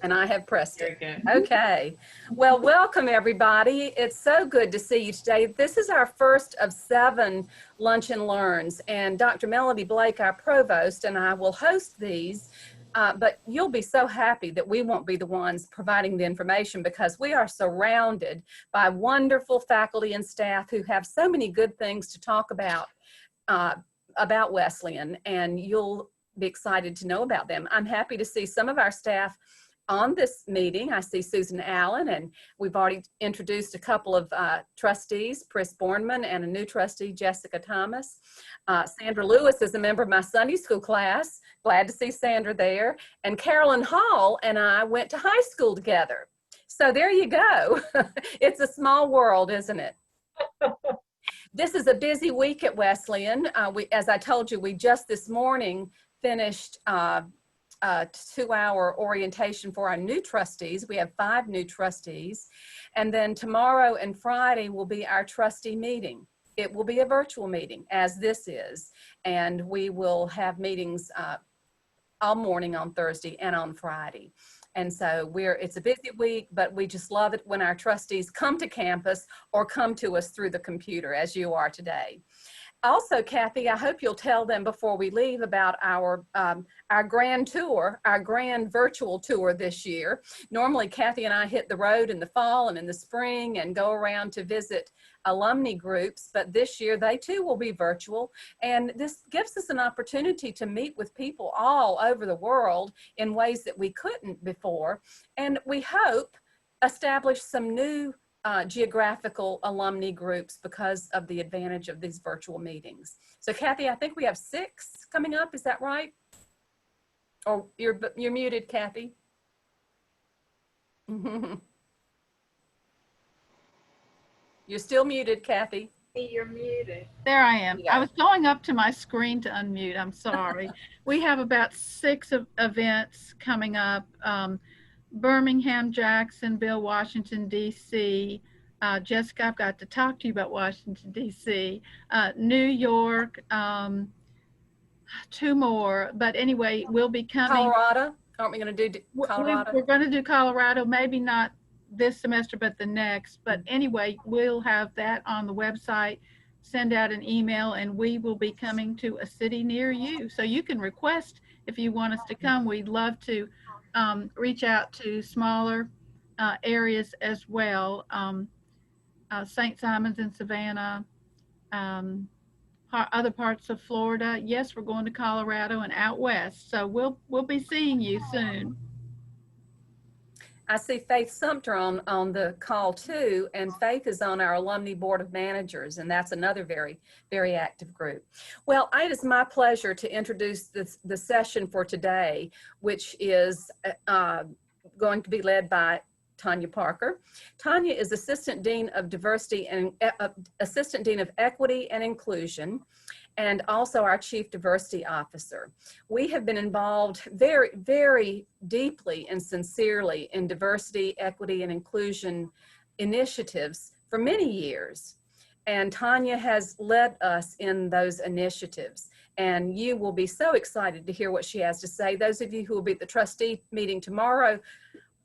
And I have pressed Very it. good. Okay. Well, welcome everybody. It's so good to see you today. This is our first of 7 Lunch and Learns, and Dr. Melody Blake, our provost, and I will host these. But you'll be so happy that we won't be the ones providing the information because we are surrounded by wonderful faculty and staff who have so many good things to talk about Wesleyan, and you'll be excited to know about them. I'm happy to see some of our staff on this meeting. I see Susan Allen, and we've already introduced a couple of trustees, Pris Bornman and a new trustee, Jessica Thomas. Sandra Lewis is a member of my Sunday school class. Glad to see Sandra there. And Carolyn Hall and I went to high school together. So there you go. It's a small world, isn't it? This is a busy week at Wesleyan. As I told you, we just this morning finished a 2-hour orientation for our new trustees. We have 5 new trustees. And then tomorrow and Friday will be our trustee meeting. It will be a virtual meeting, as this is. And we will have meetings all morning on Thursday and on Friday. And so it's a busy week, but we just love it when our trustees come to campus or come to us through the computer, as you are today. Also, Kathy, I hope you'll tell them before we leave about our grand tour, our grand virtual tour this year. Normally, Kathy and I hit the road in the fall and in the spring and go around to visit alumni groups, but this year they too will be virtual. And this gives us an opportunity to meet with people all over the world in ways that we couldn't before. And we hope establish some new geographical alumni groups because of the advantage of these virtual meetings. So Kathy, I think we have 6 coming up. Is that right? Oh, you're muted, Kathy. You're still muted, Kathy. You're muted. There I am. I was going up to my screen to unmute. I'm sorry. We have about 6 events coming up. Birmingham, Jacksonville, Washington, D.C. Jessica, I've got to talk to you about Washington, D.C. New York, 2 more. But anyway, we'll be coming. Colorado? Aren't we going to do Colorado? We're going to do Colorado, maybe not this semester, but the next. But anyway, we'll have that on the website. Send out an email, and we will be coming to a city near you. So you can request if you want us to come. We'd love to reach out to smaller areas as well. St. Simons and Savannah, other parts of Florida. Yes, we're going to Colorado and out west. So we'll be seeing you soon. I see Faith Sumter on the call too, and Faith is on our Alumni Board of Managers, and that's another very, very active group. Well, it is my pleasure to introduce the session for today, which is going to be led by Tonya Parker. Tonya is Assistant Dean of Diversity and Assistant Dean of Equity and Inclusion, and also our Chief Diversity Officer. We have been involved very, very deeply and sincerely in diversity, equity, and inclusion initiatives for many years. And Tonya has led us in those initiatives. And you will be so excited to hear what she has to say. Those of you who will be at the trustee meeting tomorrow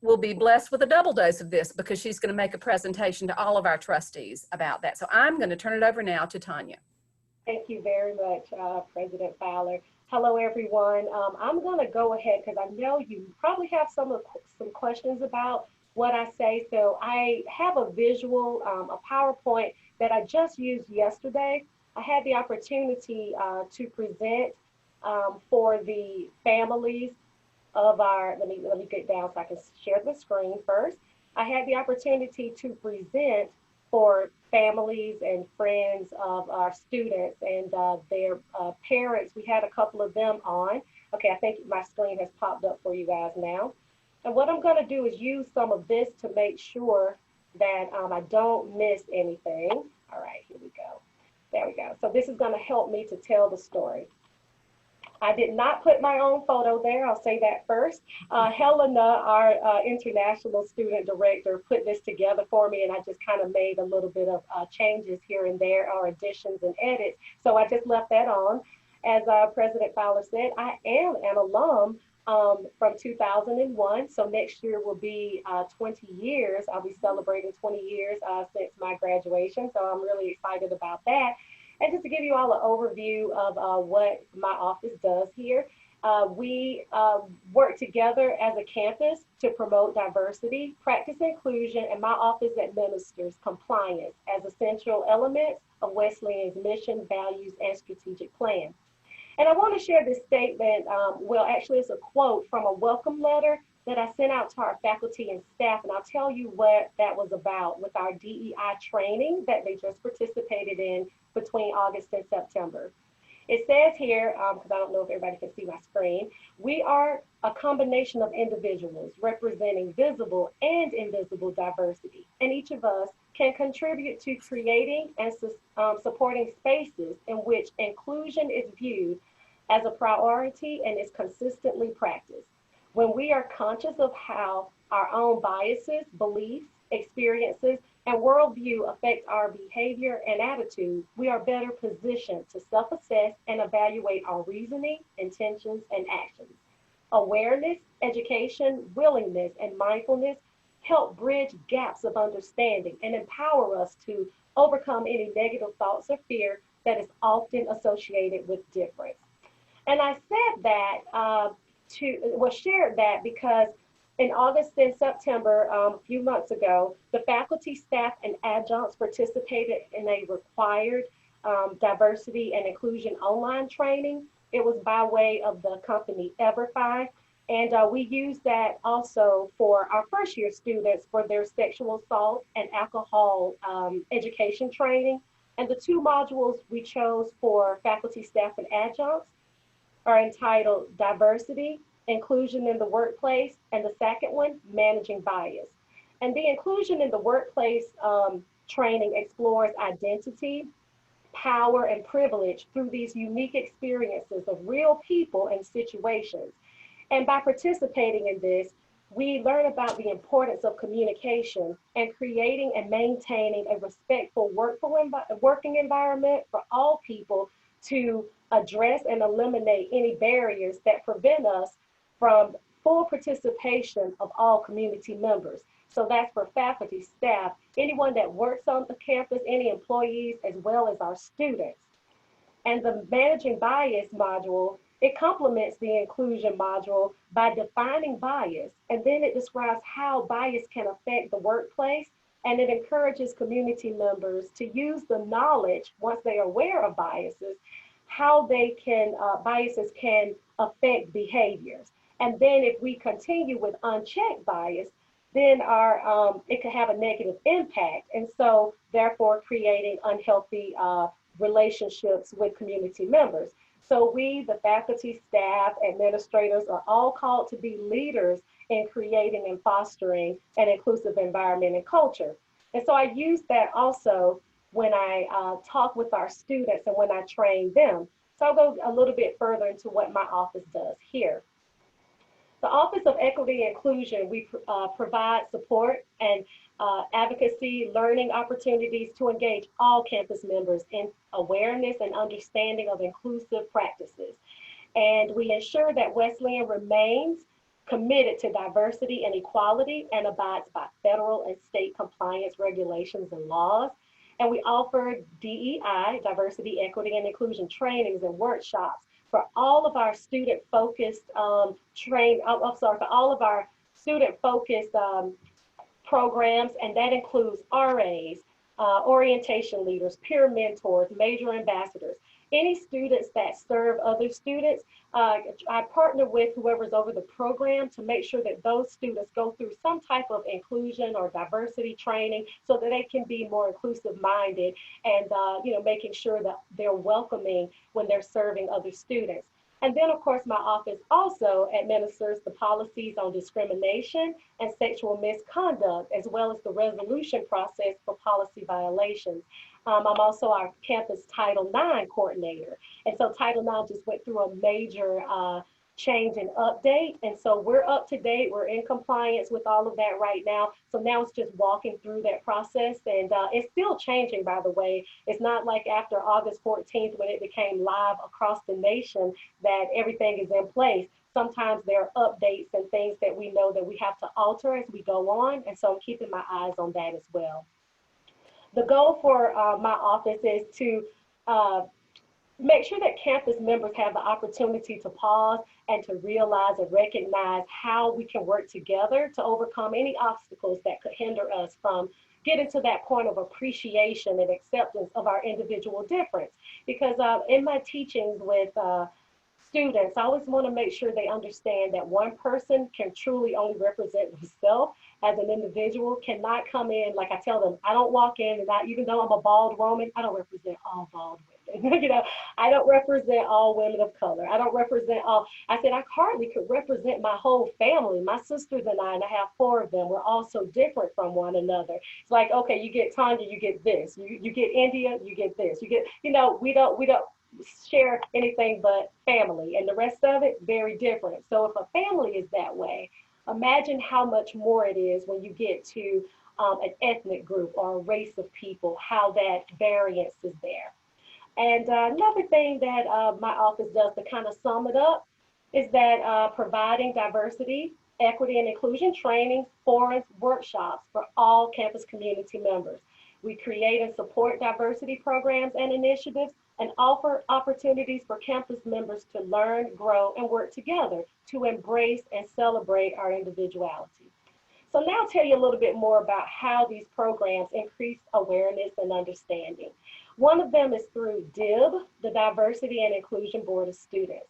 will be blessed with a double dose of this because she's going to make a presentation to all of our trustees about that. So I'm going to turn it over now to Tonya. Thank you very much, President Fowler. Hello, everyone. I'm going to go ahead because I know you probably have some questions about what I say. So I have a visual, a PowerPoint that I just used yesterday. I had the opportunity to present for the families of our, let me get down so I can share the screen first. I had the opportunity to present for families and friends of our students and their parents. We had a couple of them on. Okay, I think my screen has popped up for you guys now. And what I'm going to do is use some of this to make sure that I don't miss anything. All right, here we go. There we go. So this is going to help me to tell the story. I did not put my own photo there. I'll say that first. Helena, our international student director, put this together for me, and I just kind of made a little bit of changes here and there, or additions and edits. So I just left that on. As President Fowler said, I am an alum from 2001. So next year will be 20 years. I'll be celebrating 20 years since my graduation. So I'm really excited about that. And just to give you all an overview of what my office does here, we work together as a campus to promote diversity, practice inclusion, and my office administers compliance as essential elements of Wesleyan's mission, values, and strategic plan. And I want to share this statement. Well, actually, it's a quote from a welcome letter that I sent out to our faculty and staff. And I'll tell you what that was about with our DEI training that they just participated in between August and September. It says here, because I don't know if everybody can see my screen, we are a combination of individuals representing visible and invisible diversity. And each of us can contribute to creating and supporting spaces in which inclusion is viewed as a priority and is consistently practiced. When we are conscious of how our own biases, beliefs, experiences, and worldview affect our behavior and attitude, we are better positioned to self-assess and evaluate our reasoning, intentions, and actions. Awareness, education, willingness, and mindfulness help bridge gaps of understanding and empower us to overcome any negative thoughts or fear that is often associated with difference. And I said that shared that because in August and September, a few months ago, the faculty, staff, and adjuncts participated in a required diversity and inclusion online training. It was by way of the company EverFi. And we used that also for our first year students for their sexual assault and alcohol education training. And the two modules we chose for faculty, staff, and adjuncts are entitled Diversity, Inclusion in the Workplace, and the second one, Managing Bias. And the inclusion in the workplace training explores identity, power, and privilege through these unique experiences of real people and situations. And by participating in this, we learn about the importance of communication and creating and maintaining a respectful working environment for all people to address and eliminate any barriers that prevent us from full participation of all community members. So that's for faculty, staff, anyone that works on the campus, any employees, as well as our students. And the Managing Bias module, it complements the inclusion module by defining bias, and then it describes how bias can affect the workplace, and it encourages community members to use the knowledge, once they are aware of biases, how biases can affect behaviors. And then if we continue with unchecked bias, then it could have a negative impact. And so therefore creating unhealthy relationships with community members. So we, the faculty, staff, administrators, are all called to be leaders in creating and fostering an inclusive environment and culture. And so I use that also when I talk with our students and when I train them. So I'll go a little bit further into what my office does here. The Office of Equity and Inclusion, we provide support and advocacy, learning opportunities to engage all campus members in awareness and understanding of inclusive practices. And we ensure that Wesleyan remains committed to diversity and equality and abides by federal and state compliance regulations and laws. And we offer DEI, diversity, equity, and inclusion trainings and workshops for all of our student-focused for all of our student-focused programs, and that includes RAs, orientation leaders, peer mentors, major ambassadors, any students that serve other students. I partner with whoever's over the program to make sure that those students go through some type of inclusion or diversity training so that they can be more inclusive minded and making sure that they're welcoming when they're serving other students. And then, of course, my office also administers the policies on discrimination and sexual misconduct, as well as the resolution process for policy violations. I'm also our campus Title IX coordinator. And so Title IX just went through a major change and update. And so we're up to date. We're in compliance with all of that right now. So now it's just walking through that process. And it's still changing, by the way. It's not like after August 14th when it became live across the nation that everything is in place. sometimes there are updates and things that we know that we have to alter as we go on. And so I'm keeping my eyes on that as well. The goal for my office is to uh, make sure that campus members have the opportunity to pause and to realize and recognize how we can work together to overcome any obstacles that could hinder us from getting to that point of appreciation and acceptance of our individual difference. Because in my teachings with students, I always want to make sure they understand that one person can truly only represent themselves as an individual, cannot come in, like I tell them, I don't walk in and even though I'm a bald woman, I don't represent all bald women. I don't represent all women of color. I don't represent all, I said, I hardly could represent my whole family. My sisters and I have four of them. We're all so different from one another. It's like, okay, you get Tonya, you get this. You get India, you get this. You get, we don't share anything but family, and the rest of it very different. So if a family is that way, imagine how much more it is when you get to an ethnic group or a race of people, how that variance is there. And another thing that my office does to kind of sum it up is that providing diversity, equity, and inclusion training, forums, workshops for all campus community members. We create and support diversity programs and initiatives and offer opportunities for campus members to learn, grow, and work together to embrace and celebrate our individuality. So now I'll tell you a little bit more about how these programs increase awareness and understanding. One of them is through DIB, the Diversity and Inclusion Board of Students.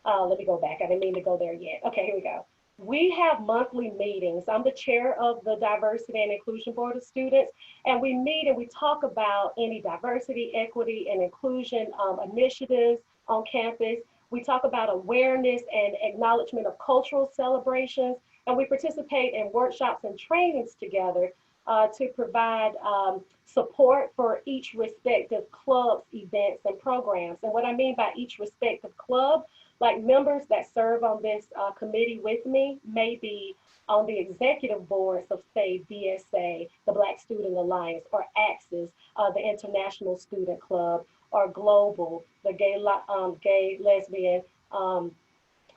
Let me go back. I didn't mean to go there yet. Okay, here we go. We have monthly meetings. I'm the chair of the Diversity and Inclusion Board of Students, and we meet and we talk about any diversity, equity, and inclusion initiatives on campus. We talk about awareness and acknowledgement of cultural celebrations, and we participate in workshops and trainings together to provide support for each respective club's events and programs. And what I mean by each respective club, like members that serve on this committee with me may be on the executive boards of, say, BSA, the Black Student Alliance, or AXIS, the International Student Club, or Global, the Gay Lesbian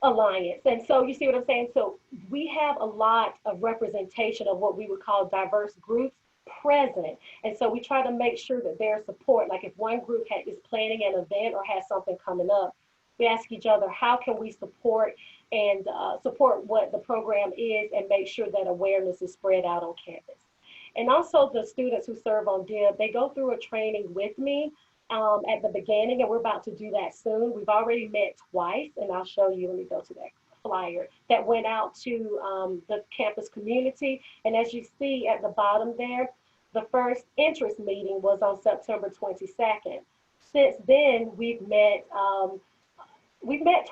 Alliance. And so you see what I'm saying? So we have a lot of representation of what we would call diverse groups present. And so we try to make sure that there's support. Like if one group is planning an event or has something coming up, we ask each other, how can we support and support what the program is and make sure that awareness is spread out on campus. And also the students who serve on DIB, they go through a training with me at the beginning, and we're about to do that soon. We've already met twice, and I'll show you, let me go to that flyer that went out to the campus community. And as you see at the bottom there, the first interest meeting was on September 22nd. Since then, we've met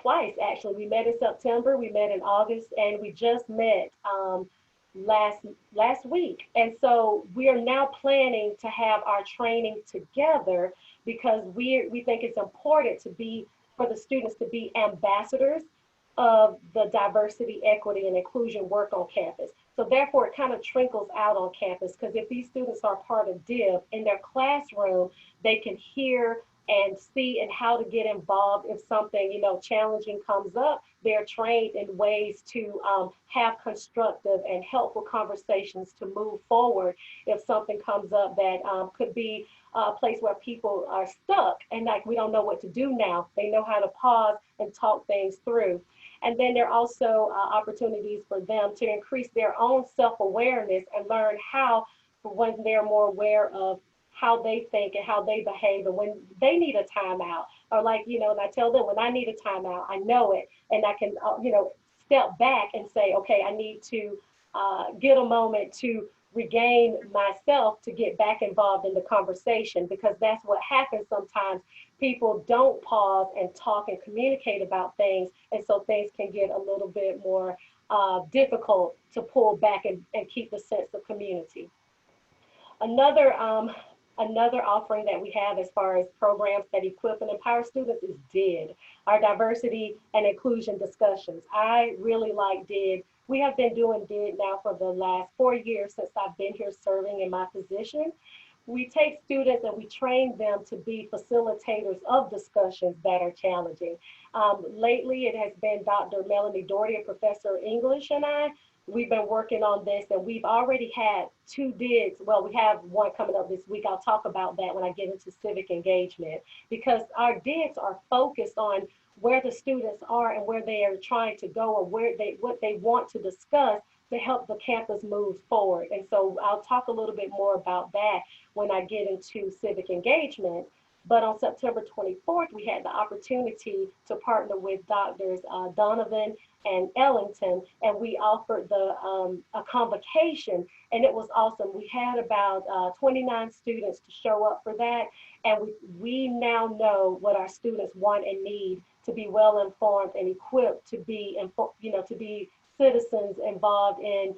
twice, actually. We met in September, we met in August, and we just met last week. And so we are now planning to have our training together because we think it's important for the students to be ambassadors of the diversity, equity, and inclusion work on campus. So therefore, it kind of trickles out on campus because if these students are part of DIB in their classroom, they can hear and see and how to get involved if something, challenging comes up. They're trained in ways to have constructive and helpful conversations to move forward if something comes up that could be a place where people are stuck and like we don't know what to do now. They know how to pause and talk things through. And then there are also opportunities for them to increase their own self-awareness and learn how, when they're more aware of how they think and how they behave and when they need a timeout, or like, and I tell them when I need a timeout, I know it, and I can, step back and say, okay, I need to get a moment to regain myself to get back involved in the conversation, because that's what happens sometimes. People don't pause and talk and communicate about things, and so things can get a little bit more difficult to pull back and keep the sense of community. Another offering that we have as far as programs that equip and empower students is DID, our diversity and inclusion discussions. I really like DID. We have been doing DID now for the last 4 years since I've been here serving in my position. we take students and we train them to be facilitators of discussions that are challenging. Lately, it has been Dr. Melanie Doherty, a professor of English, and I. We've been working on this, and we've already had 2 DIDs. Well, we have one coming up this week. I'll talk about that when I get into civic engagement, because our DIDs are focused on where the students are and where they are trying to go, or what they want to discuss to help the campus move forward. And so I'll talk a little bit more about that when I get into civic engagement. But on September 24th, we had the opportunity to partner with Doctors Donovan and Ellington, and we offered a convocation, and it was awesome. We had about 29 students to show up for that, and we now know what our students want and need to be well informed and equipped to be, to be citizens involved in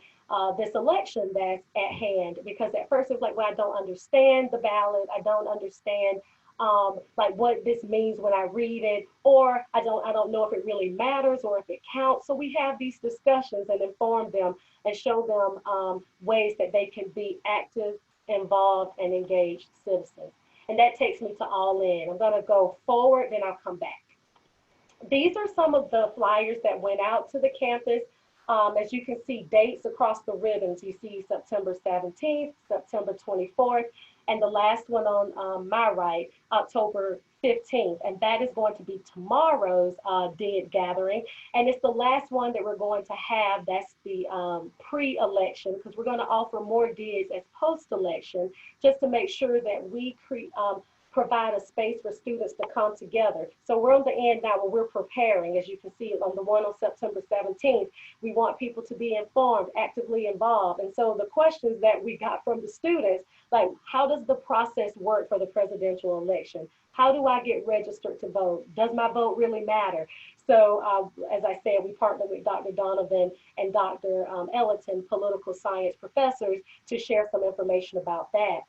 this election that's at hand. Because at first it was like, well, I don't understand the ballot. I don't understand like what this means when I read it, or I don't know if it really matters or if it counts. So we have these discussions and inform them and show them ways that they can be active, involved, and engaged citizens. And that takes me to All In. I'm going to go forward, then I'll come back. These are some of the flyers that went out to the campus. As you can see, dates across the ribbons. You see September 17th, September 24th, and the last one on my right, October 15th. And that is going to be tomorrow's DID gathering. And it's the last one that we're going to have. That's the pre-election, because we're going to offer more DIDs as post-election, just to make sure that we provide a space for students to come together. So we're on the end now where we're preparing. As you can see on the one on September 17th, we want people to be informed, actively involved. And so the questions that we got from the students, like, how does the process work for the presidential election? How do I get registered to vote? Does my vote really matter? So as I said, we partnered with Dr. Donovan and Dr. Ellington, political science professors, to share some information about that.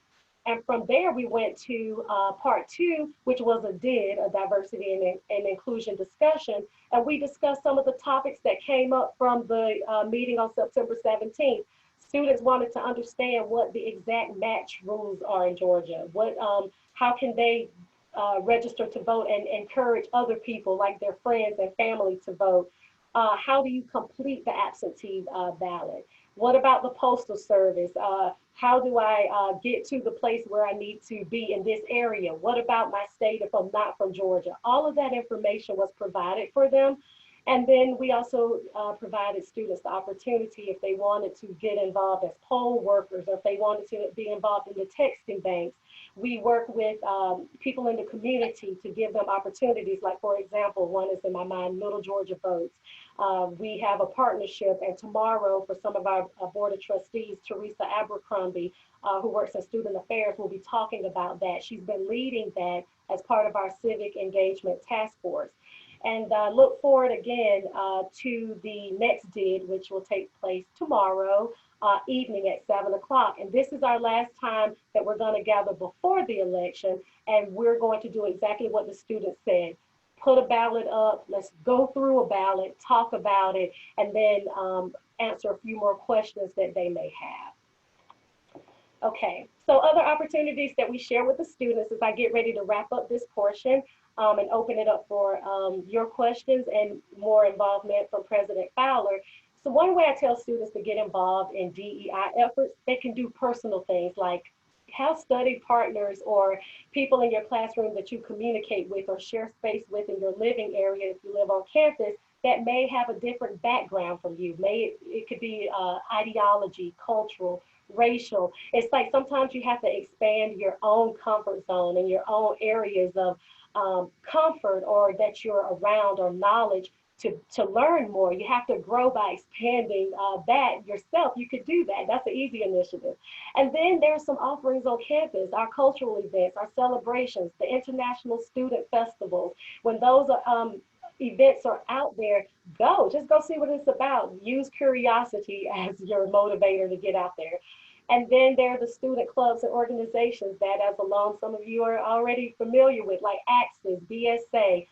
And from there, we went to part 2, which was a DID, a diversity and inclusion discussion. And we discussed some of the topics that came up from the meeting on September 17th. Students wanted to understand what the exact match rules are in Georgia. How can they register to vote and encourage other people, like their friends and family, to vote? How do you complete the absentee ballot? What about the postal service? How do I get to the place where I need to be in this area? What about my state if I'm not from Georgia? All of that information was provided for them. And then we also provided students the opportunity, if they wanted to get involved as poll workers, or if they wanted to be involved in the texting banks. We work with people in the community to give them opportunities. Like, for example, one is in my mind, Little Georgia Votes. We have a partnership, and tomorrow for some of our Board of Trustees, Teresa Abercrombie, who works in Student Affairs, will be talking about that. She's been leading that as part of our Civic Engagement Task Force. And look forward again to the next DID, which will take place tomorrow evening at 7 o'clock. And this is our last time that we're going to gather before the election, and we're going to do exactly what the students said. Put a ballot up, let's go through a ballot, talk about it, and then answer a few more questions that they may have. Okay, so other opportunities that we share with the students as I get ready to wrap up this portion and open it up for your questions and more involvement from President Fowler. So one way I tell students to get involved in DEI efforts, they can do personal things like have study partners or people in your classroom that you communicate with or share space with in your living area if you live on campus that may have a different background from you. It could be ideology, cultural, racial. It's like sometimes you have to expand your own comfort zone and your own areas of comfort or that you're around or knowledge to learn more. You have to grow by expanding that yourself. You could do that. That's an easy initiative. And then there's some offerings on campus, our cultural events, our celebrations, the international student festivals. When those events are out there, just go see what it's about. Use curiosity as your motivator to get out there. And then there are the student clubs and organizations that as alums, some of you are already familiar with, like AXIS, BSA,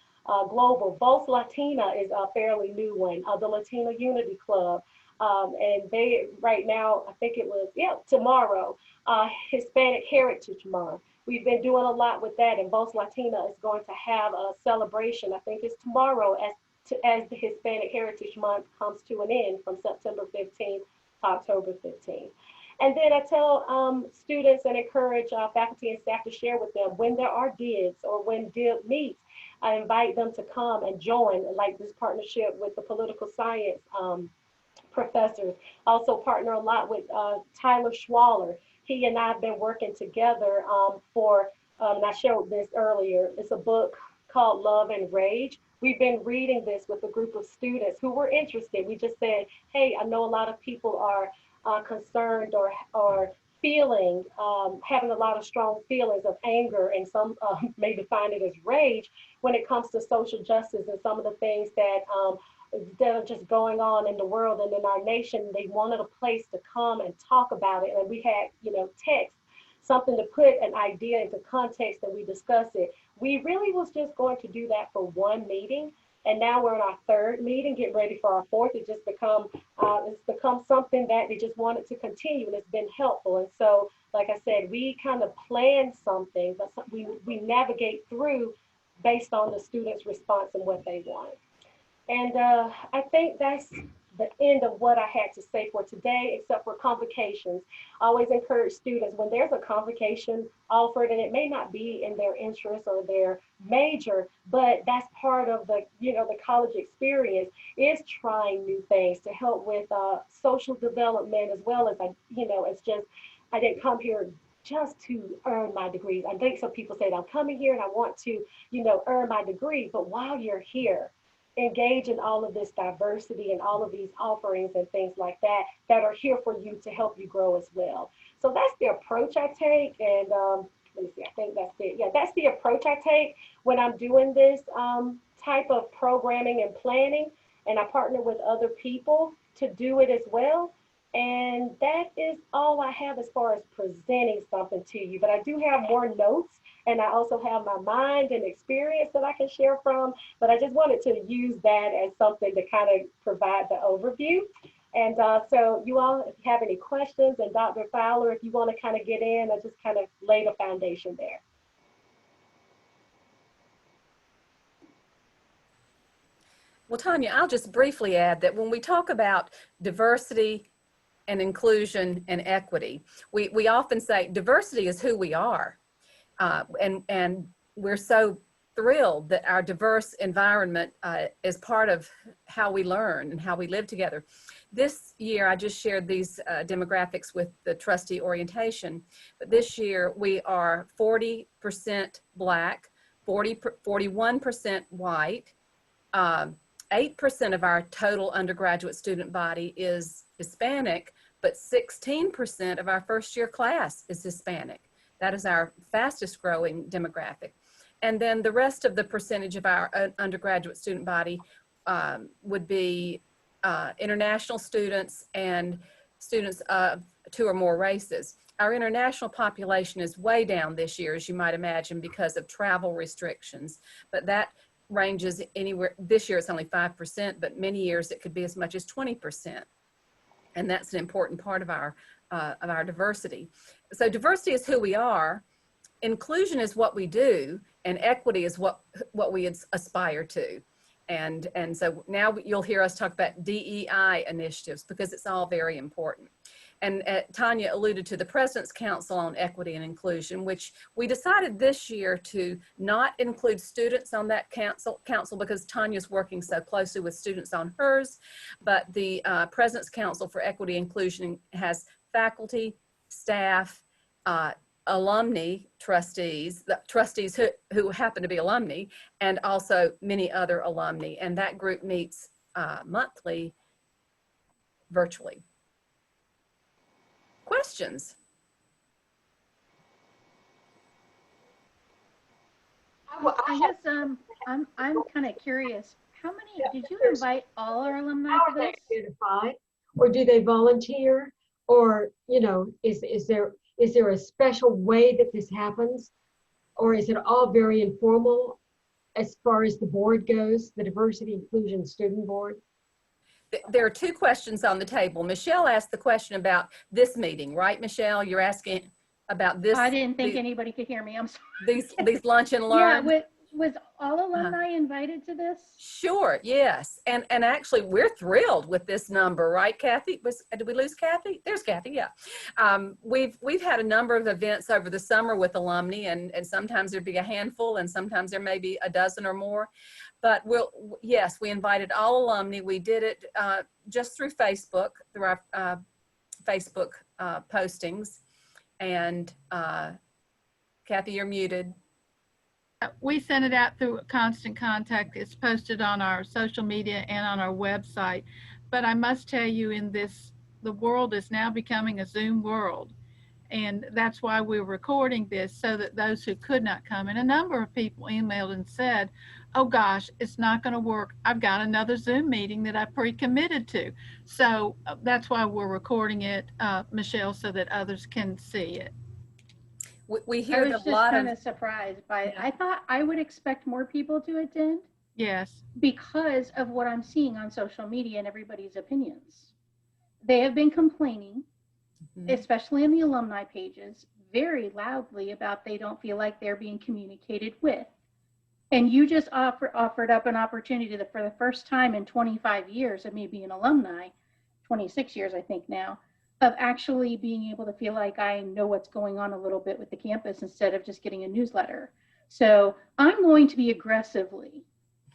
Global. Both Latina is a fairly new one, the Latina Unity Club. And they, right now, I think it was, yeah, tomorrow, Hispanic Heritage Month. We've been doing a lot with that, and Voz Latina is going to have a celebration. I think it's tomorrow as the Hispanic Heritage Month comes to an end from September 15th to October 15th. And then I tell students and encourage faculty and staff to share with them when there are DIBs or when DIB meets. I invite them to come and join, like this partnership with the political science professors. Also partner a lot with Tyler Schwaller. He and I have been working together and I showed this earlier, it's a book called Love and Rage. We've been reading this with a group of students who were interested. We just said, hey, I know a lot of people are concerned or feeling, having a lot of strong feelings of anger, and some may define it as rage when it comes to social justice and some of the things that are just going on in the world and in our nation. They wanted a place to come and talk about it. And we had, text, something to put an idea into context, and we discussed it. We really was just going to do that for one meeting. And now we're in our third meeting, getting ready for our fourth. It's become something that they just wanted to continue, and it's been helpful. And so, like I said, we kind of plan something, but we navigate through based on the students' response and what they want. And I think that's the end of what I had to say for today, except for convocations. I always encourage students, when there's a convocation offered, and it may not be in their interest or their major, but that's part of the college experience, is trying new things to help with social development, as well as, it's just, I didn't come here just to earn my degree. I think some people say, I'm coming here and I want to, earn my degree, but while you're here, engage in all of this diversity and all of these offerings and things like that are here for you to help you grow as well. So that's the approach I take. And let me see, I think that's it. Yeah, that's the approach I take when I'm doing this type of programming and planning. And I partner with other people to do it as well. And that is all I have as far as presenting something to you. But I do have more notes, and I also have my mind and experience that I can share from. But I just wanted to use that as something to kind of provide the overview. And so you all, if you have any questions, and Dr. Fowler, if you want to kind of get in, I just kind of lay the foundation there. Well, Tonya, I'll just briefly add that when we talk about diversity and inclusion and equity, we often say diversity is who we are. And we're so thrilled that our diverse environment is part of how we learn and how we live together. This year, I just shared these demographics with the trustee orientation, but this year we are 40% Black, 41% white, 8% of our total undergraduate student body is Hispanic, but 16% of our first year class is Hispanic. That is our fastest growing demographic. And then the rest of the percentage of our undergraduate student body would be international students and students of 2 or more races. Our international population is way down this year, as you might imagine, because of travel restrictions, but that ranges anywhere. This year it's only 5%, but many years it could be as much as 20%. And that's an important part of our diversity. So diversity is who we are, inclusion is what we do, and equity is what we aspire to. And so now you'll hear us talk about DEI initiatives, because it's all very important. And Tonya alluded to the President's Council on Equity and Inclusion, which we decided this year to not include students on that council because Tonya's working so closely with students on hers. But the President's Council for Equity and Inclusion has faculty, staff, alumni trustees, the trustees who happen to be alumni, and also many other alumni. And that group meets monthly virtually. Questions? I guess I'm kind of curious. How many did you invite all our alumni for this? Identified, or do they volunteer, or is there a special way that this happens, or is it all very informal as far as the board goes, the Diversity Inclusion Student Board? There are two questions on the table. Michelle asked the question about this meeting, right, Michelle? You're asking about this. I didn't think anybody could hear me. I'm sorry. These lunch and Yeah, learn. was all alumni invited to this? Sure, yes. And actually, we're thrilled with this number, right, Kathy? Did we lose Kathy? There's Kathy, yeah. We've had a number of events over the summer with alumni, and sometimes there'd be a handful, and sometimes there may be a dozen or more. But yes, we invited all alumni. We did it just through Facebook, through our Facebook postings. And Kathy, you're muted. We send it out through Constant Contact. It's posted on our social media and on our website. But I must tell you, the world is now becoming a Zoom world. And that's why we're recording this, so that those who could not come, and a number of people emailed and said, oh gosh, it's not going to work. I've got another Zoom meeting that I pre-committed to. So that's why we're recording it, Michelle, so that others can see it. We I hear was a just lot kind of, of surprised by, I thought I would expect more people to attend Yes. because of what I'm seeing on social media and everybody's opinions. They have been complaining, especially in the alumni pages, very loudly about they don't feel like they're being communicated with. And you just offered up an opportunity that for the first time in 25 years of me being an alumni, 26 years I think now, of actually being able to feel like I know what's going on a little bit with the campus instead of just getting a newsletter. So I'm going to be aggressively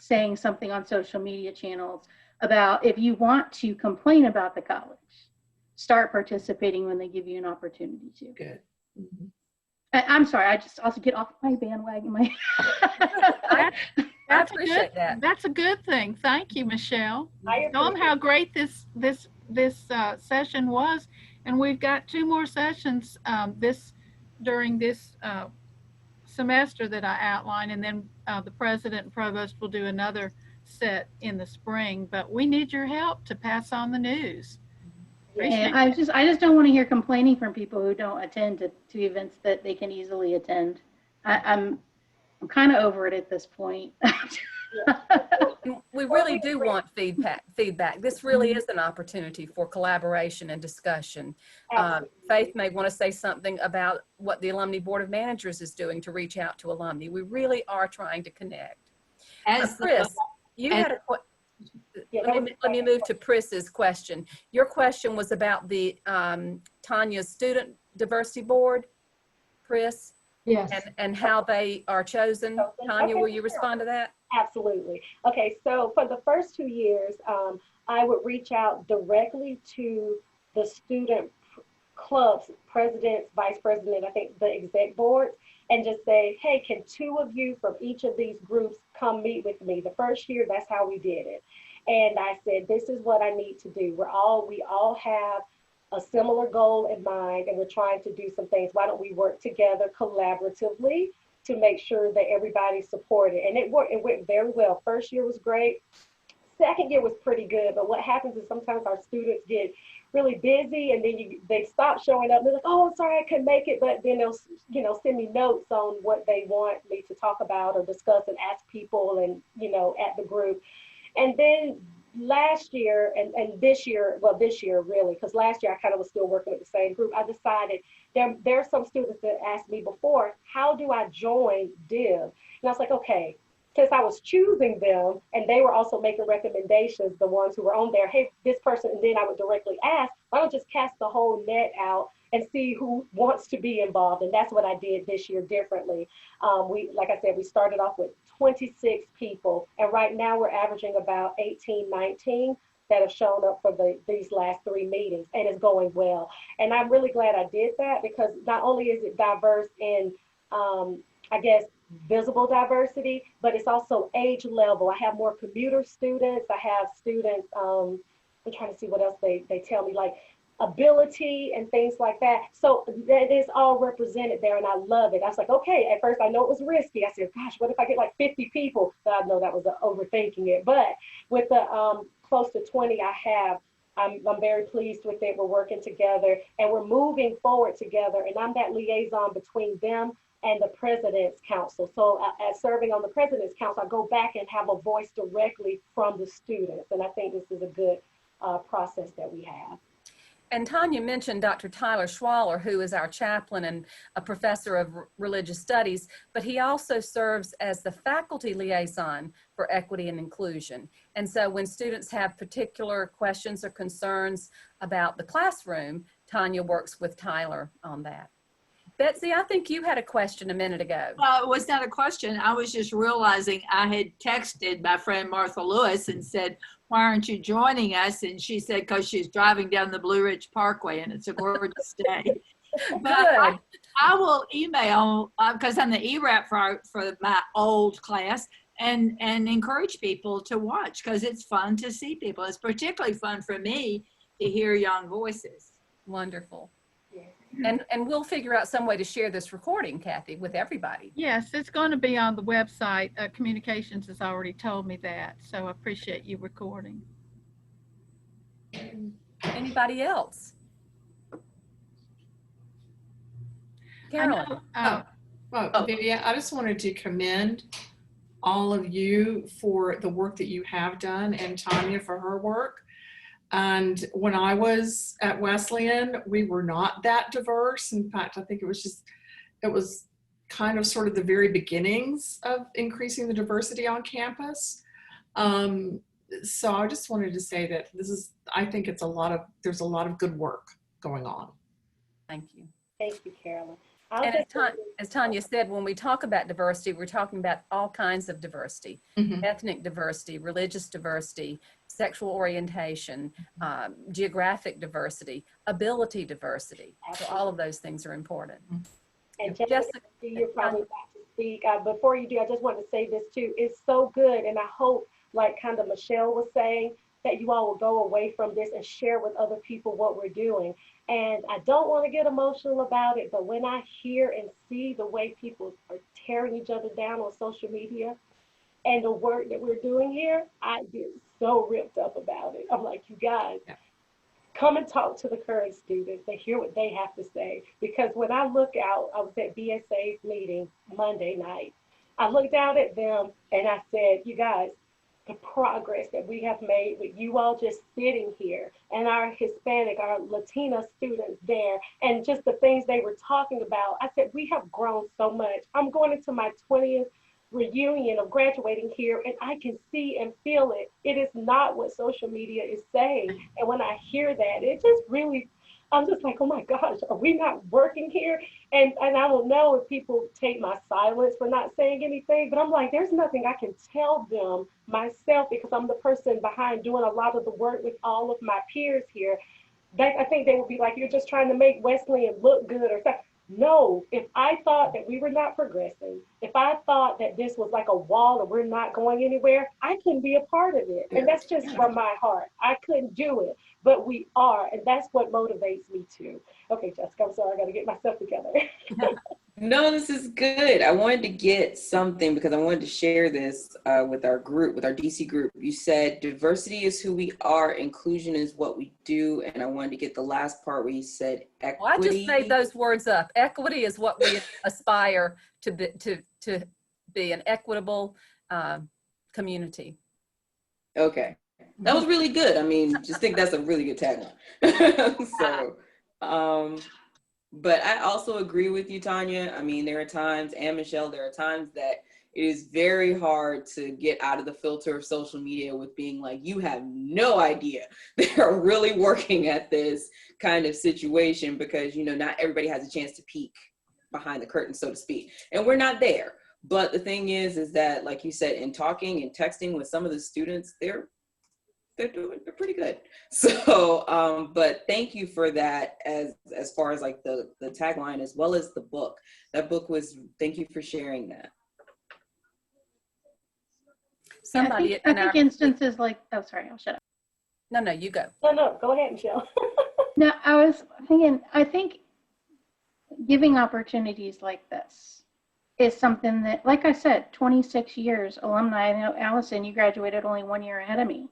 saying something on social media channels about, if you want to complain about the college, start participating when they give you an opportunity to. Good. Mm-hmm. I'm sorry, I just also get off my bandwagon. I appreciate that. That's a good thing. Thank you, Michelle. Tell them appreciate how great this session was, and we've got 2 more sessions during this semester that I outlined, and then the president and provost will do another set in the spring. But we need your help to pass on the news. And I just don't want to hear complaining from people who don't attend to events that they can easily attend. I'm kind of over it at this point. We really do want feedback. This really is an opportunity for collaboration and discussion. Faith may want to say something about what the Alumni Board of Managers is doing to reach out to alumni. We really are trying to connect. Chris, you had a question. Let me move to Pris's question. Your question was about the Tonya's Student Diversity Board, Pris? Yes. And how they are chosen. Tonya, will you respond to that? Absolutely. Okay, so for the first 2 years, I would reach out directly to the student clubs, presidents, vice president, I think the exec boards, and just say, hey, can 2 of you from each of these groups come meet with me? The first year, that's how we did it. And I said, this is what I need to do. We all have a similar goal in mind, and we're trying to do some things. Why don't we work together collaboratively to make sure that everybody's supported? And it went very well. First year was great. Second year was pretty good. But what happens is sometimes our students get really busy, and then they stop showing up. They're like, oh, I'm sorry, I couldn't make it. But then they'll send me notes on what they want me to talk about or discuss and ask people and, at the group. And then last year and this year really, because last year I kind of was still working with the same group, I decided there are some students that asked me before, how do I join DIV? And I was like, okay, since I was choosing them and they were also making recommendations, the ones who were on there, hey, this person, and then I would directly ask, why don't just cast the whole net out and see who wants to be involved? And that's what I did this year differently. Like I said, we started off with 26 people, and right now we're averaging about 18, 19 that have shown up for these last 3 meetings, and it's going well. And I'm really glad I did that, because not only is it diverse in, I guess, visible diversity, but it's also age level. I have more commuter students. I have students, I'm trying to see what else they tell me, like ability and things like that. So that is all represented there, and I love it. I was like, okay, at first I know it was risky. I said, gosh, what if I get like 50 people? But I know that was overthinking it. But with the close to 20 I have, I'm very pleased with it. We're working together and we're moving forward together, and I'm that liaison between them and the President's Council. So as serving on the President's Council, I go back and have a voice directly from the students, and I think this is a good process that we have. And Tonya mentioned Dr. Tyler Schwaller, who is our chaplain and a professor of religious studies, but he also serves as the faculty liaison for equity and inclusion. And so when students have particular questions or concerns about the classroom, Tonya works with Tyler on that. Betsy, I think you had a question a minute ago. Well, it was not a question. I was just realizing I had texted my friend Martha Lewis and said, why aren't you joining us? And she said, because she's driving down the Blue Ridge Parkway and it's a gorgeous day. But I will email, because I'm the ERAP for my old class, and encourage people to watch, because it's fun to see people. It's particularly fun for me to hear young voices. Wonderful. Yeah. And we'll figure out some way to share this recording, Kathy, with everybody. Yes, it's going to be on the website. Communications has already told me that, so I appreciate you recording. Anybody else? Carolyn. Well, Vivian, I just wanted to commend all of you for the work that you have done, and Tonya for her work. And when I was at Wesleyan, we were not that diverse. In fact, I think it was kind of sort of the very beginnings of increasing the diversity on campus. So I just wanted to say that I think there's a lot of good work going on. Thank you. Thank you, Carolyn. And as Tonya said, when we talk about diversity, we're talking about all kinds of diversity, ethnic diversity, religious diversity, sexual orientation, geographic diversity, ability diversity. So all of those things are important. And Jessica, you're probably about to speak. Before you do, I just want to say this too. It's so good, and I hope, like kind of Michelle was saying, that you all will go away from this and share with other people what we're doing. And I don't want to get emotional about it, but when I hear and see the way people are tearing each other down on social media and the work that we're doing here, I get so ripped up about it. I'm like, you guys, come and talk to the current students and hear what they have to say. Because when I look out, I was at BSA's meeting Monday night. I looked out at them and I said, you guys, the progress that we have made with you all just sitting here and our Hispanic, our Latina students there, and just the things they were talking about. I said, we have grown so much. I'm going into my 20th reunion of graduating here, and I can see and feel it. It is not what social media is saying. And when I hear that, it just really, I'm just like, oh my gosh, are we not working here? And I don't know if people take my silence for not saying anything, but I'm like, there's nothing I can tell them myself, because I'm the person behind doing a lot of the work with all of my peers here. I think they would be like, you're just trying to make Wesleyan look good or something. No, if I thought that we were not progressing, if I thought that this was like a wall and we're not going anywhere, I couldn't be a part of it. And that's just from my heart. I couldn't do it, but we are. And that's what motivates me too. Okay, Jessica, I'm sorry, I got to get myself together. No, this is good. I wanted to get something because I wanted to share this with our group, with our DC group. You said diversity is who we are, inclusion is what we do, and I wanted to get the last part where you said equity. Well, I just made those words up. Equity is what we aspire to be an equitable community. Okay, that was really good. I mean, just think that's a really good tagline. So, but I also agree with you, Tonya. I mean, there are times, and Michelle, there are times that it is very hard to get out of the filter of social media with being like, you have no idea they're really working at this kind of situation, because, you know, not everybody has a chance to peek behind the curtain, so to speak. And we're not there. But the thing is that, like you said, in talking and texting with some of the students, they're pretty good. So, but thank you for that as far as like the tagline, as well as the book. That book was, thank you for sharing that. Somebody I think instances like, oh, sorry, I'll shut up. No, you go. No, go ahead, Michelle. No, I was thinking, I think giving opportunities like this is something that, like I said, 26 years alumni. I know, Allison, you graduated only 1 year ahead of me.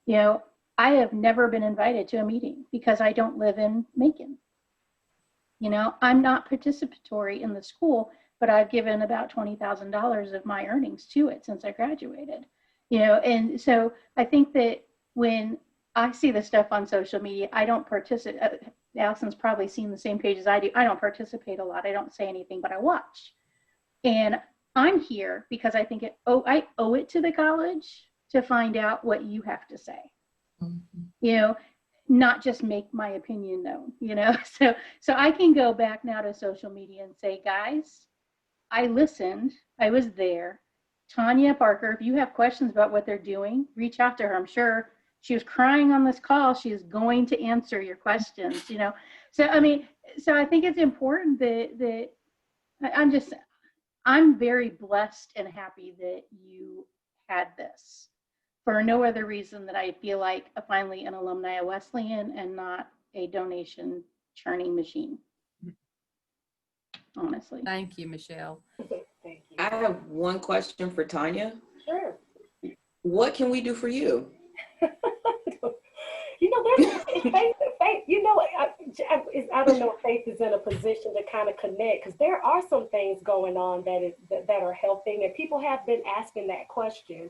You know, I have never been invited to a meeting because I don't live in Macon. You know, I'm not participatory in the school, but I've given about $20,000 of my earnings to it since I graduated. You know, and so I think that when I see the stuff on social media. I don't participate. Allison's probably seen the same pages I do. I don't participate a lot. I don't say anything, but I watch. And I'm here because I think I owe it to the college to find out what you have to say. You know, not just make my opinion known, you know. So I can go back now to social media and say, guys, I listened. I was there. Tonya Parker, if you have questions about what they're doing, reach out to her. I'm sure she was crying on this call. She is going to answer your questions, you know. So, I mean, so I think it's important that I'm very blessed and happy that you had this for no other reason that I feel like finally an alumni of Wesleyan and not a donation churning machine. Honestly. Thank you, Michelle. Thank you. I have one question for Tonya. Sure. What can we do for you? You know, Faith, you know, I don't know if Faith is in a position to kind of connect, because there are some things going on that are helping, and people have been asking that question.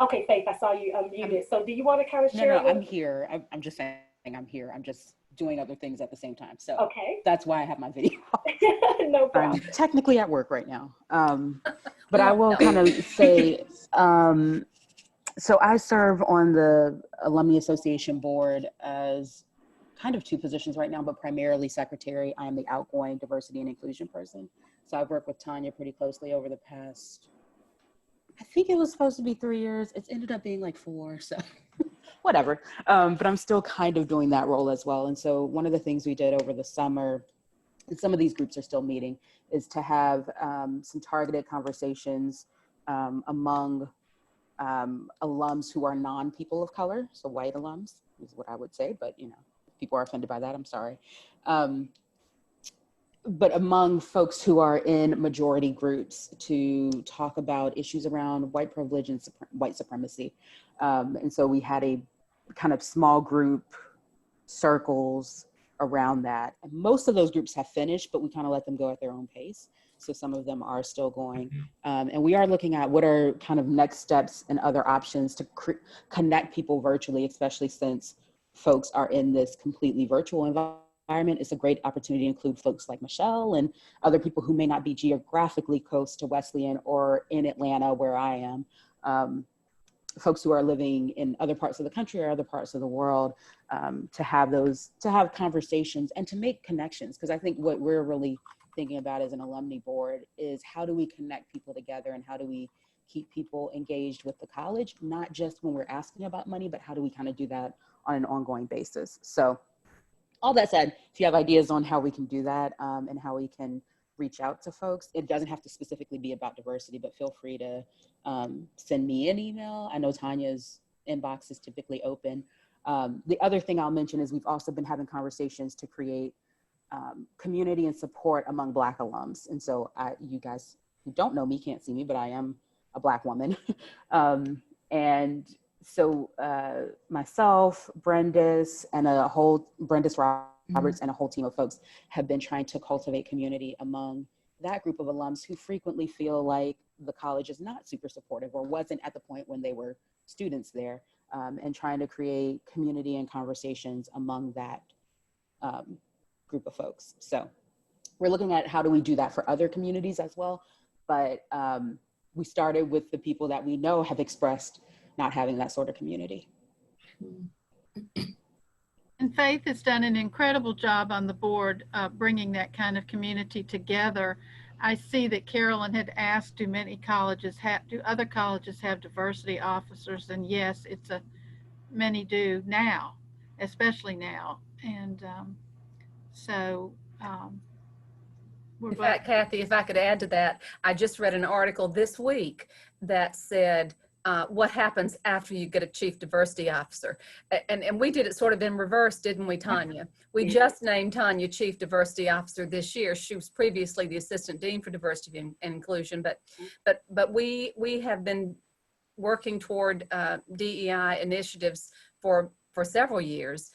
Okay, Faith, I saw you unmuted. So do you want to kind of share? No, I'm here. I'm just saying I'm here. I'm just doing other things at the same time. So okay. That's why I have my video. No problem. I'm technically at work right now. But I will kind of say, so I serve on the Alumni Association board as kind of two positions right now, but primarily secretary. I am the outgoing diversity and inclusion person. So I've worked with Tonya pretty closely over the past, I think it was supposed to be 3 years. It's ended up being like 4, so whatever. But I'm still kind of doing that role as well. And so one of the things we did over the summer, and some of these groups are still meeting, is to have some targeted conversations among alums who are non-people of color, so white alums is what I would say, but you know, if people are offended by that, I'm sorry. But among folks who are in majority groups to talk about issues around white privilege and white supremacy. And so we had a kind of small group circles around that. And most of those groups have finished, but we kind of let them go at their own pace. So some of them are still going. And we are looking at what are kind of next steps and other options to connect people virtually, especially since folks are in this completely virtual environment. It's a great opportunity to include folks like Michelle and other people who may not be geographically close to Wesleyan or in Atlanta, where I am. Folks who are living in other parts of the country or other parts of the world, to have conversations and to make connections. Because I think what we're really thinking about as an alumni board is how do we connect people together and how do we keep people engaged with the college, not just when we're asking about money, but how do we kind of do that on an ongoing basis. So all that said, if you have ideas on how we can do that and how we can reach out to folks, it doesn't have to specifically be about diversity, but feel free to send me an email. I know Tanya's inbox is typically open. The other thing I'll mention is we've also been having conversations to create community and support among Black alums. And so you guys who don't know me can't see me, but I am a Black woman. And so myself, Brendis, and Brendis Roberts and a whole team of folks have been trying to cultivate community among that group of alums who frequently feel like the college is not super supportive or wasn't at the point when they were students there, and trying to create community and conversations among that group of folks. So we're looking at how do we do that for other communities as well. But we started with the people that we know have expressed not having that sort of community. And Faith has done an incredible job on the board bringing that kind of community together. I see that Carolyn had asked, do other colleges have diversity officers? And yes, many do now, especially now. And In fact, Kathy, if I could add to that, I just read an article this week that said, what happens after you get a chief diversity officer. And we did it sort of in reverse, didn't we, Tonya? We just named Tonya chief diversity officer this year. She was previously the assistant dean for diversity and inclusion, but we have been working toward DEI initiatives for several years,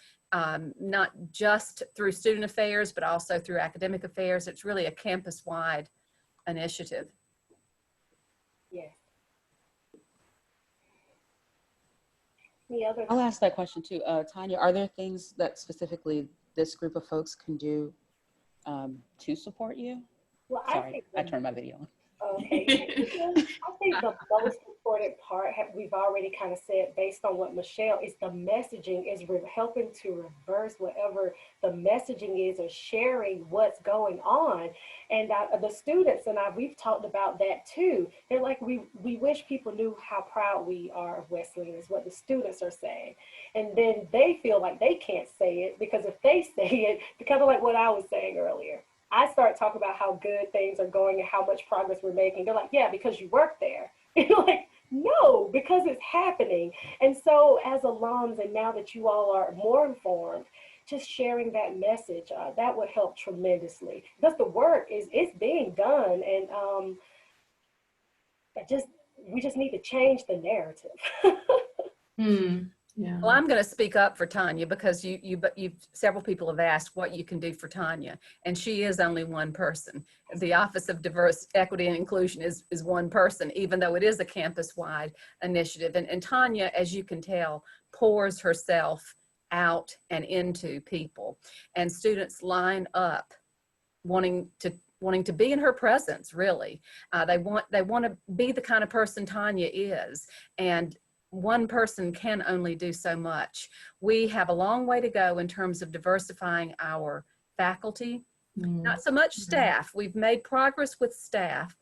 not just through student affairs, but also through academic affairs. It's really a campus-wide initiative. Yes. Any other? I'll ask that question too. Tonya, are there things that specifically this group of folks can do to support you? Well, Sorry, I turned my video on. Okay. I think the most important part, we've already kind of said based on what Michelle is, the messaging is helping to reverse whatever the messaging is, or sharing what's going on. And the students and we've talked about that too. They're like, we wish people knew how proud we are of Wesleyan, is what the students are saying. And then they feel like they can't say it, because if they say it, kind of like what I was saying earlier, I start talking about how good things are going and how much progress we're making. They're like, yeah, because you work there. You're like, no, because it's happening. And so as alums, and now that you all are more informed, just sharing that message, that would help tremendously, because the work it's being done. And we just need to change the narrative. Yeah. Well, I'm going to speak up for Tonya, because you several people have asked what you can do for Tonya, and she is only one person. The Office of Diverse, Equity, and Inclusion is one person, even though it is a campus-wide initiative. And Tonya, as you can tell, pours herself out and into people, and students line up wanting to be in her presence. Really, they want to be the kind of person Tonya is, and one person can only do so much. We have a long way to go in terms of diversifying our faculty, not so much staff. We've made progress with staff,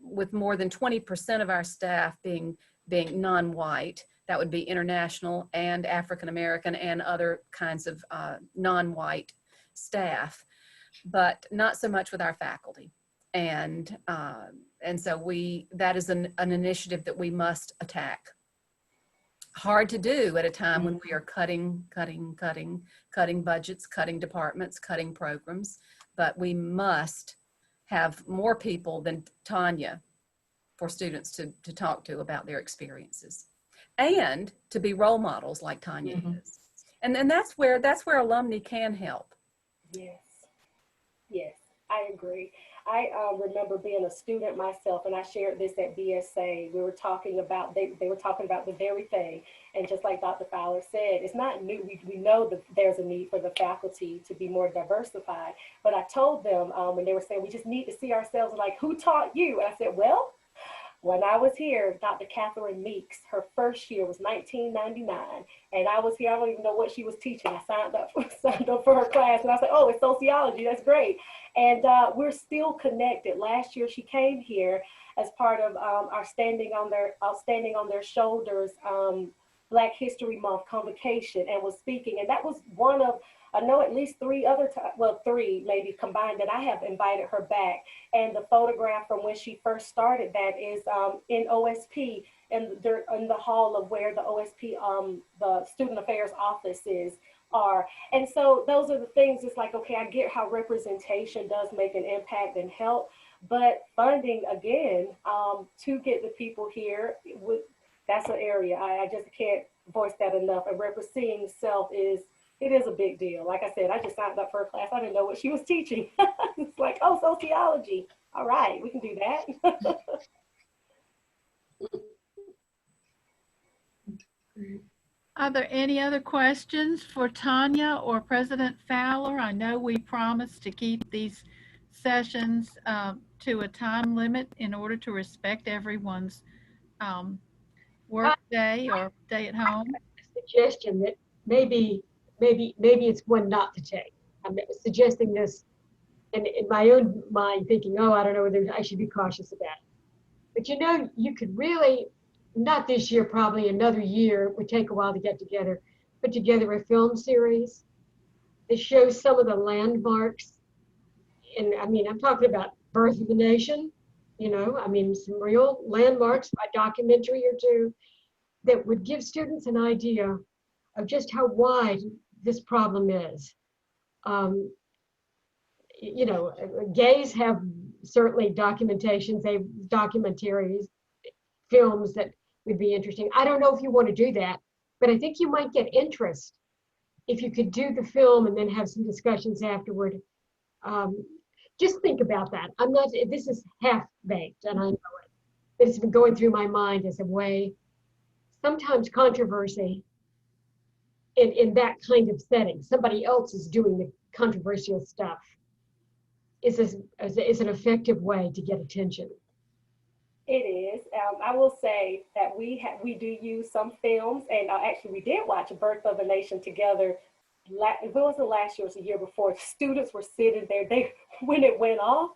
with more than 20% of our staff being non-white. That would be international and African American and other kinds of non-white staff, but not so much with our faculty. And so that is an initiative that we must attack. Hard to do at a time when we are cutting budgets, cutting departments, cutting programs, but we must have more people than Tonya for students to talk to about their experiences, and to be role models like Tonya is. And then that's where alumni can help. Yes, I agree. I remember being a student myself, and I shared this at BSA. We were talking about, they were talking about the very thing. And just like Dr. Fowler said, it's not new. We know that there's a need for the faculty to be more diversified. But I told them when they were saying, we just need to see ourselves, like, who taught you? And I said, well, when I was here, Dr. Catherine Meeks, her first year was 1999. And I was here, I don't even know what she was teaching. I signed up for her class, and I said, oh, it's sociology, that's great. And we're still connected. Last year she came here as part of our Standing on Their Shoulders Black History Month convocation, and was speaking. And that was one of, I know at least three maybe combined, that I have invited her back. And the photograph from when she first started that is in OSP, in the hall of where the OSP, the Student Affairs offices are. And so those are the things. It's like, okay, I get how representation does make an impact and help, but funding, again, to get the people here, that's an area I just can't voice that enough. And representing self is a big deal. Like I said, I just signed up for a class. I didn't know what she was teaching. It's like, oh, sociology. All right, we can do that. Are there any other questions for Tonya or President Fowler? I know we promised to keep these sessions to a time limit in order to respect everyone's work day or day at home. A suggestion that maybe it's one not to take. I'm suggesting this, and in my own mind thinking, oh, I don't know whether I should be cautious about it. But you know, you could really, not this year, probably another year, it would take a while to get together, put together a film series that shows some of the landmarks. And I mean, I'm talking about Birth of the Nation, you know, I mean, some real landmarks, a documentary or two that would give students an idea of just how wide this problem is. You know, gays have certainly documentaries, films that would be interesting. I don't know if you want to do that, but I think you might get interest if you could do the film and then have some discussions afterward. Just think about that. This is half-baked, and I know it. It's been going through my mind as a way sometimes controversy in that kind of setting, somebody else is doing the controversial stuff, is an effective way to get attention. It is. I will say that we do use some films, and actually we did watch Birth of a Nation together. It wasn't last year, it was the year before. Students were sitting there. When it went off,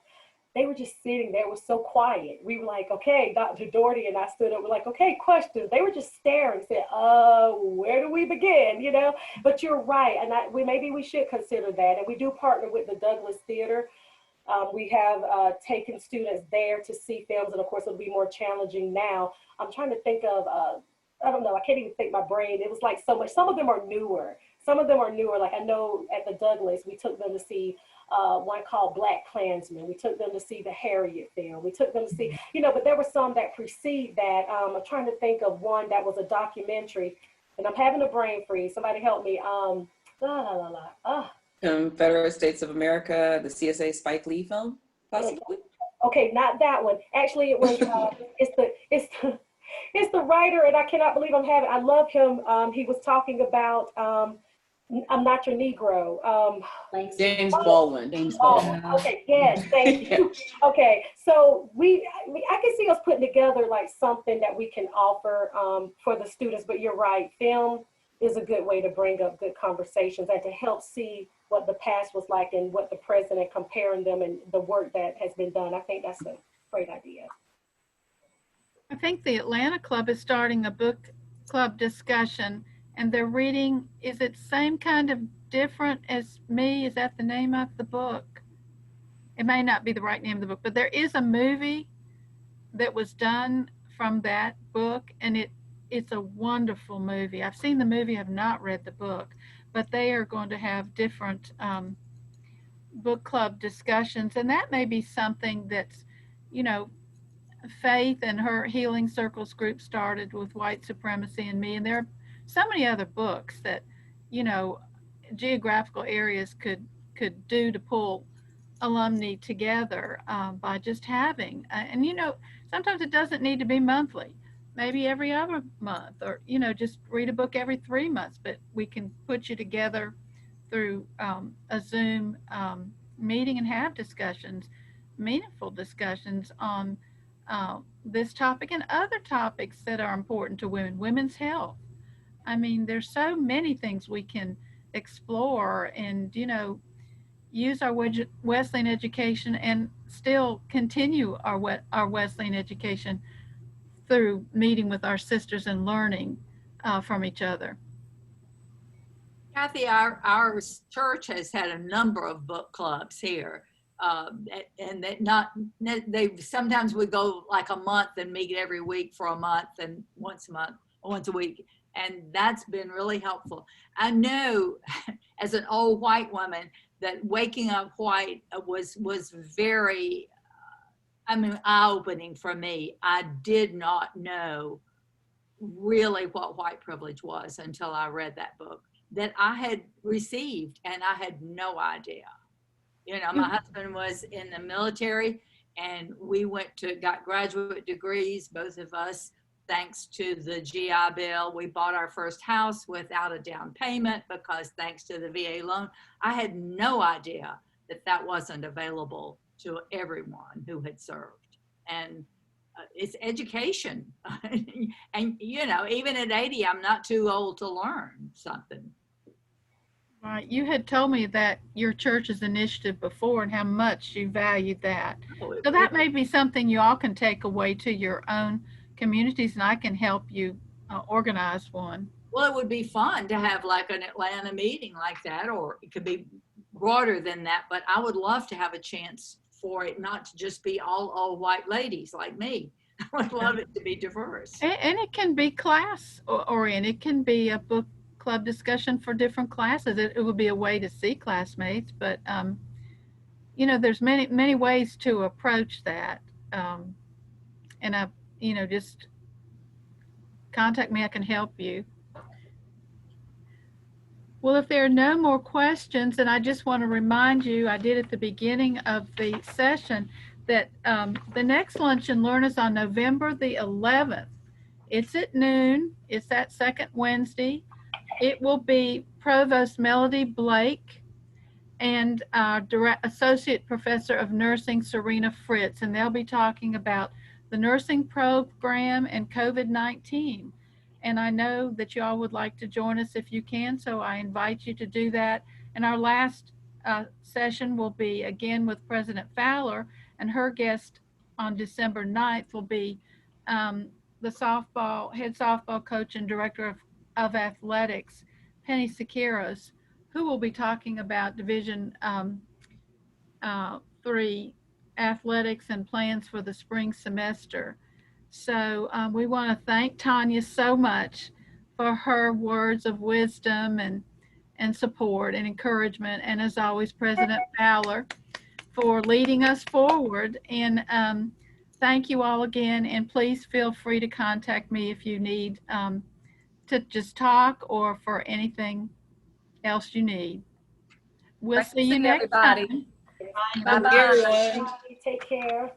they were just sitting there. It was so quiet. We were like, okay, Dr. Doherty and I stood up. We're like, okay, questions. They were just staring, said, where do we begin? You know, but you're right. And maybe we should consider that. And we do partner with the Douglas Theater. We have taken students there to see films. And of course, it'll be more challenging now. I'm trying to think of, I don't know, I can't even think my brain. It was like so much. Some of them are newer. Like I know at the Douglas, we took them to see one called Black Klansman. We took them to see the Harriet film. We took them to see, but there were some that precede that. I'm trying to think of one that was a documentary, and I'm having a brain freeze. Somebody help me. Confederate States of America, the CSA Spike Lee film, possibly? Okay, not that one. Actually, it was, it's the writer, and I cannot believe I'm having, I love him. He was talking about, I'm Not Your Negro. James Baldwin. James Baldwin. Okay, yes, thank you. Okay, so I can see us putting together like something that we can offer for the students, but you're right, film is a good way to bring up good conversations and to help see what the past was like and what the present, and comparing them and the work that has been done. I think that's a great idea. I think the Atlanta Club is starting a book club discussion, and they're reading, is it same kind of different as me? Is that the name of the book? It may not be the right name of the book, but there is a movie that was done from that book, and it's a wonderful movie. I've seen the movie, I've not read the book, but they are going to have different book club discussions, and that may be something that's, Faith and her Healing Circles group started with White Supremacy and Me, and there are so many other books that, geographical areas could do to pull alumni together by just having, and sometimes it doesn't need to be monthly, maybe every other month, or just read a book every 3 months, but we can put you together through a Zoom meeting and have discussions, meaningful discussions on this topic and other topics that are important to women, women's health. I mean, there's so many things we can explore and, use our Wesleyan education and still continue our Wesleyan education through meeting with our sisters and learning from each other. Kathy, our church has had a number of book clubs here. And they sometimes we go like a month and meet every week for a month and once a week. And that's been really helpful. I know as an old white woman that waking up white was very, eye-opening for me. I did not know really what white privilege was until I read that book that I had received, and I had no idea. My husband was in the military, and we got graduate degrees, both of us, thanks to the GI Bill. We bought our first house without a down payment because thanks to the VA loan. I had no idea that wasn't available to everyone who had served. And it's education. And, even at 80, I'm not too old to learn something. Right. You had told me that your church's initiative before and how much you valued that. So that may be something you all can take away to your own communities, and I can help you organize one. Well, it would be fun to have like an Atlanta meeting like that, or it could be broader than that, but I would love to have a chance for it not to just be all old white ladies like me. I would love it to be diverse. And it can be class oriented. It can be a book club discussion for different classes. It would be a way to see classmates, but there's many ways to approach that. And I, just contact me. I can help you. Well, if there are no more questions, then I just want to remind you, I did at the beginning of the session, that the next Lunch and Learn is on November the 11th. It's at noon. It's that second Wednesday. It will be Provost Melody Blake and Associate Professor of Nursing Serena Fritz, and they'll be talking about the nursing program and COVID-19. And I know that you all would like to join us if you can, so I invite you to do that. And our last session will be again with President Fowler, and her guest on December 9th will be the head softball coach and director of athletics, Penny Siqueiros, who will be talking about Division 3 athletics and plans for the spring semester. So we want to thank Tonya so much for her words of wisdom and support and encouragement. And as always, President Fowler for leading us forward. And thank you all again. And please feel free to contact me if you need to just talk or for anything else you need. We'll see you next everybody. time. Bye-bye. Everyone. Take care.